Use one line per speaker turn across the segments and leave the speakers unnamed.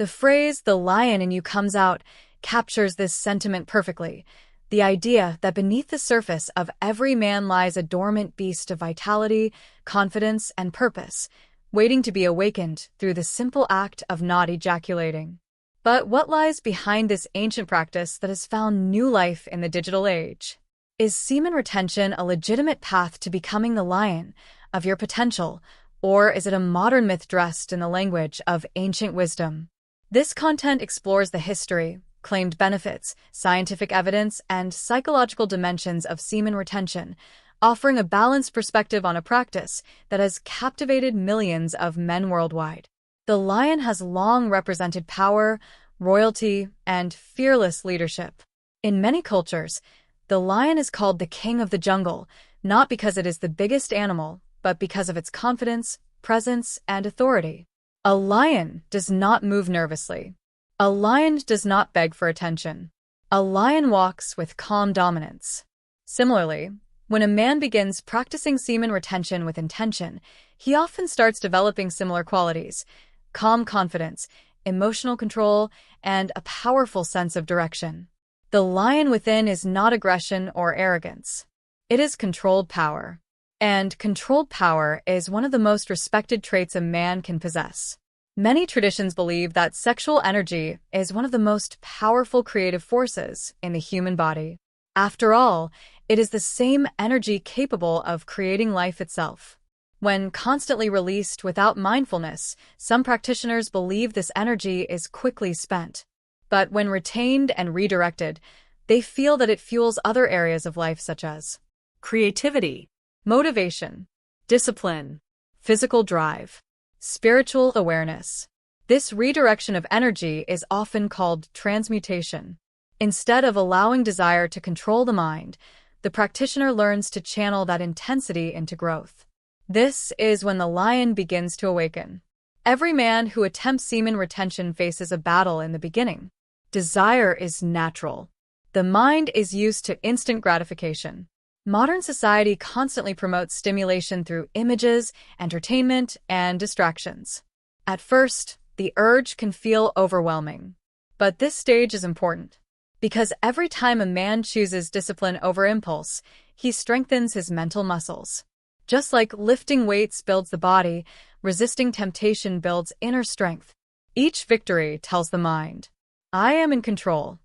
The phrase, "the lion in you comes out," captures this sentiment perfectly. The idea that beneath the surface of every man lies a dormant beast of vitality, confidence, and purpose, waiting to be awakened through the simple act of not ejaculating. But what lies behind this ancient practice that has found new life in the digital age? Is semen retention a legitimate path to becoming the lion of your potential, or is it a modern myth dressed in the language of ancient wisdom? This content explores the history, claimed benefits, scientific evidence, and psychological dimensions of semen retention, offering a balanced perspective on a practice that has captivated millions of men worldwide. The lion has long represented power, royalty, and fearless leadership. In many cultures, the lion is called the king of the jungle, not because it is the biggest animal, but because of its confidence, presence, and authority. A lion does not move nervously. A lion does not beg for attention. A lion walks with calm dominance. Similarly, when a man begins practicing semen retention with intention, he often starts developing similar qualities: calm confidence, emotional control, and a powerful sense of direction. The lion within is not aggression or arrogance. It is controlled power. And controlled power is one of the most respected traits a man can possess. Many traditions believe that sexual energy is one of the most powerful creative forces in the human body. After all, it is the same energy capable of creating life itself. When constantly released without mindfulness, some practitioners believe this energy is quickly spent. But when retained and redirected, they feel that it fuels other areas of life such as creativity, motivation, discipline, physical drive, spiritual awareness. This redirection of energy is often called transmutation. Instead of allowing desire to control the mind, the practitioner learns to channel that intensity into growth. This is when the lion begins to awaken. Every man who attempts semen retention faces a battle in the beginning. Desire is natural. The mind is used to instant gratification. Modern society constantly promotes stimulation through images, entertainment, and distractions. At first, the urge can feel overwhelming. But this stage is important, because every time a man chooses discipline over impulse, he strengthens his mental muscles. Just like lifting weights builds the body, resisting temptation builds inner strength. Each victory tells the mind, "I am in control."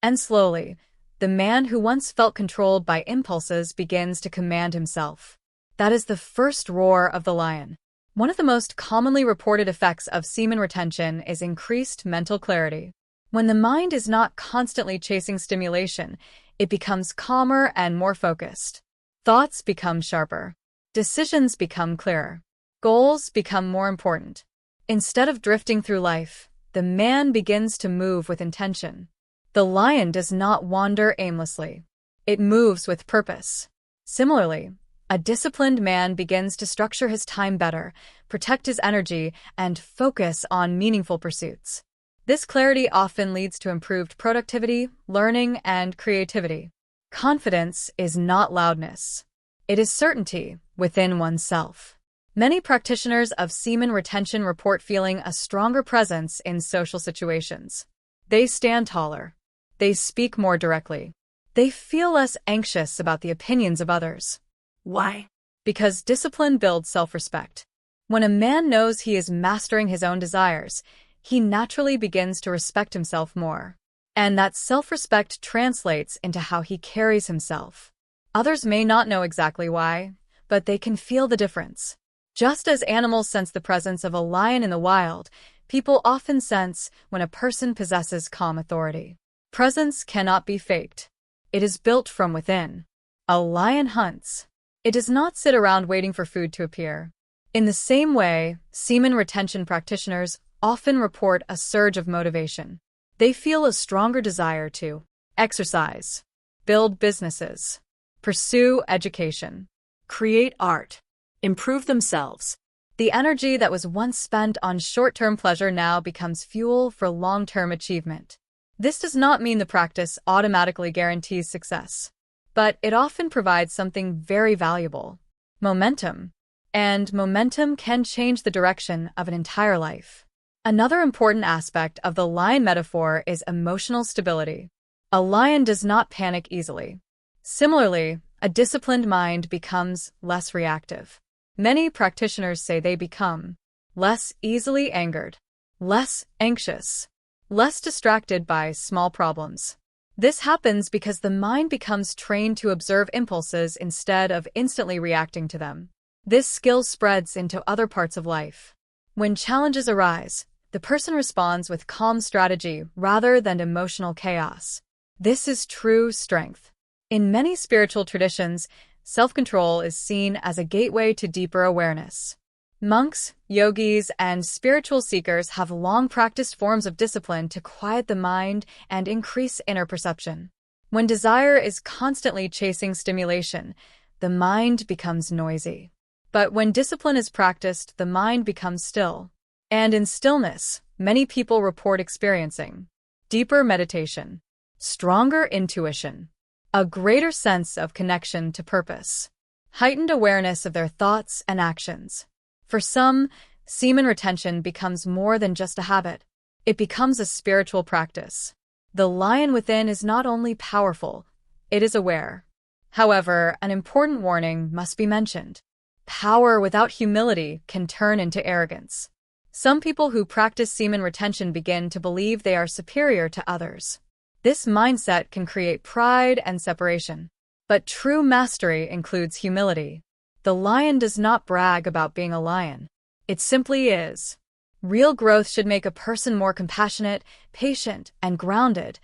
And slowly, the man who once felt controlled by impulses begins to command himself. That is the first roar of the lion. One of the most commonly reported effects of semen retention is increased mental clarity. When the mind is not constantly chasing stimulation, it becomes calmer and more focused. Thoughts become sharper. Decisions become clearer. Goals become more important. Instead of drifting through life, the man begins to move with intention. The lion does not wander aimlessly. It moves with purpose. Similarly, a disciplined man begins to structure his time better, protect his energy, and focus on meaningful pursuits. This clarity often leads to improved productivity, learning, and creativity. Confidence is not loudness. It is certainty within oneself. Many practitioners of semen retention report feeling a stronger presence in social situations. They stand taller. They speak more directly. They feel less anxious about the opinions of others. Why? Because discipline builds self-respect. When a man knows he is mastering his own desires, he naturally begins to respect himself more. And that self-respect translates into how he carries himself. Others may not know exactly why, but they can feel the difference. Just as animals sense the presence of a lion in the wild, people often sense when a person possesses calm authority. Presence cannot be faked. It is built from within. A lion hunts. It does not sit around waiting for food to appear. In the same way, semen retention practitioners often report a surge of motivation. They feel a stronger desire to exercise, build businesses, pursue education, create art, improve themselves. The energy that was once spent on short-term pleasure now becomes fuel for long-term achievement. This does not mean the practice automatically guarantees success, but it often provides something very valuable: momentum. And momentum can change the direction of an entire life. Another important aspect of the lion metaphor is emotional stability. A lion does not panic easily. Similarly, a disciplined mind becomes less reactive. Many practitioners say they become less easily angered, less anxious, less distracted by small problems. This happens because the mind becomes trained to observe impulses instead of instantly reacting to them. This skill spreads into other parts of life. When challenges arise, the person responds with calm strategy rather than emotional chaos. This is true strength. In many spiritual traditions, self-control is seen as a gateway to deeper awareness. Monks, yogis, and spiritual seekers have long practiced forms of discipline to quiet the mind and increase inner perception. When desire is constantly chasing stimulation, the mind becomes noisy. But when discipline is practiced, the mind becomes still. And in stillness, many people report experiencing deeper meditation, stronger intuition, a greater sense of connection to purpose, heightened awareness of their thoughts and actions. For some, semen retention becomes more than just a habit. It becomes a spiritual practice. The lion within is not only powerful, it is aware. However, an important warning must be mentioned. Power without humility can turn into arrogance. Some people who practice semen retention begin to believe they are superior to others. This mindset can create pride and separation. But true mastery includes humility. The lion does not brag about being a lion. It simply is. Real growth should make a person more compassionate, patient, and grounded,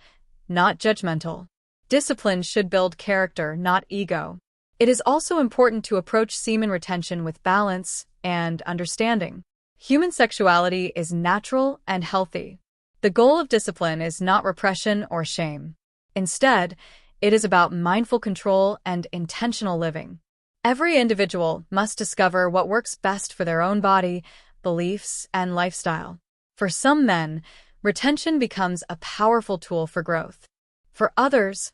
not judgmental. Discipline should build character, not ego. It is also important to approach semen retention with balance and understanding. Human sexuality is natural and healthy. The goal of discipline is not repression or shame. Instead, it is about mindful control and intentional living. Every individual must discover what works best for their own body, beliefs, and lifestyle. For some men, retention becomes a powerful tool for growth. For others,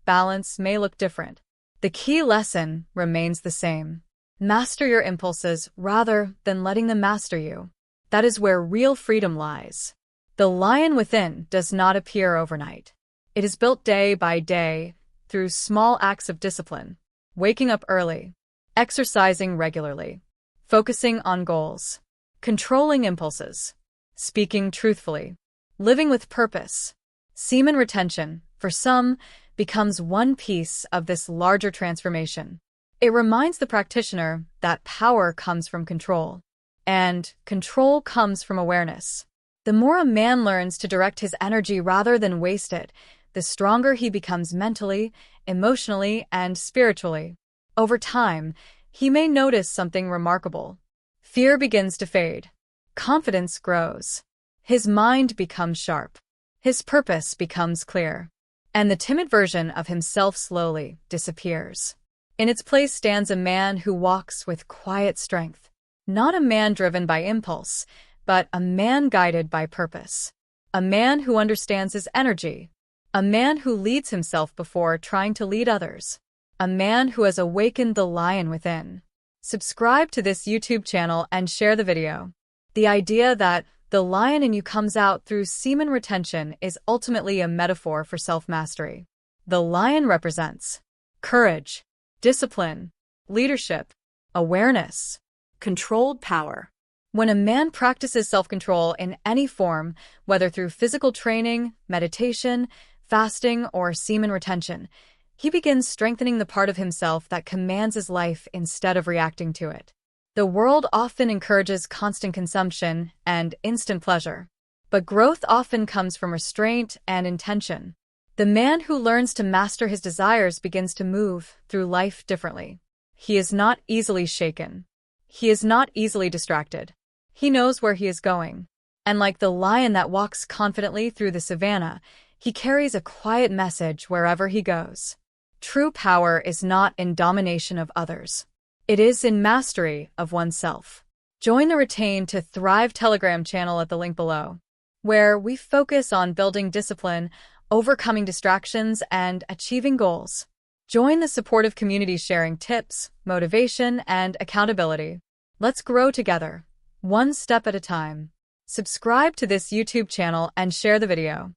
balance may look different. The key lesson remains the same. Master your impulses rather than letting them master you. That is where real freedom lies. The lion within does not appear overnight. It is built day by day through small acts of discipline, waking up early, exercising regularly, focusing on goals, controlling impulses, speaking truthfully, living with purpose. Semen retention, for some, becomes one piece of this larger transformation. It reminds the practitioner that power comes from control, and control comes from awareness. The more a man learns to direct his energy rather than waste it, the stronger he becomes mentally, emotionally, and spiritually. Over time, he may notice something remarkable. Fear begins to fade. Confidence grows. His mind becomes sharp. His purpose becomes clear. And the timid version of himself slowly disappears. In its place stands a man who walks with quiet strength. Not a man driven by impulse, but a man guided by purpose. A man who understands his energy. A man who leads himself before trying to lead others. A man who has awakened the lion within. Subscribe to this YouTube channel and share the video. The idea that the lion in you comes out through semen retention is ultimately a metaphor for self-mastery. The lion represents courage, discipline, leadership, awareness, controlled power. When a man practices self-control in any form, whether through physical training, meditation, fasting, or semen retention, he begins strengthening the part of himself that commands his life instead of reacting to it. The world often encourages constant consumption and instant pleasure, but growth often comes from restraint and intention. The man who learns to master his desires begins to move through life differently. He is not easily shaken. He is not easily distracted. He knows where he is going. And like the lion that walks confidently through the savannah, he carries a quiet message wherever he goes. True power is not in domination of others. It is in mastery of oneself. Join the Retain to Thrive Telegram channel at the link below, where we focus on building discipline, overcoming distractions, and achieving goals. Join the supportive community sharing tips, motivation, and accountability. Let's grow together, one step at a time. Subscribe to this YouTube channel and share the video.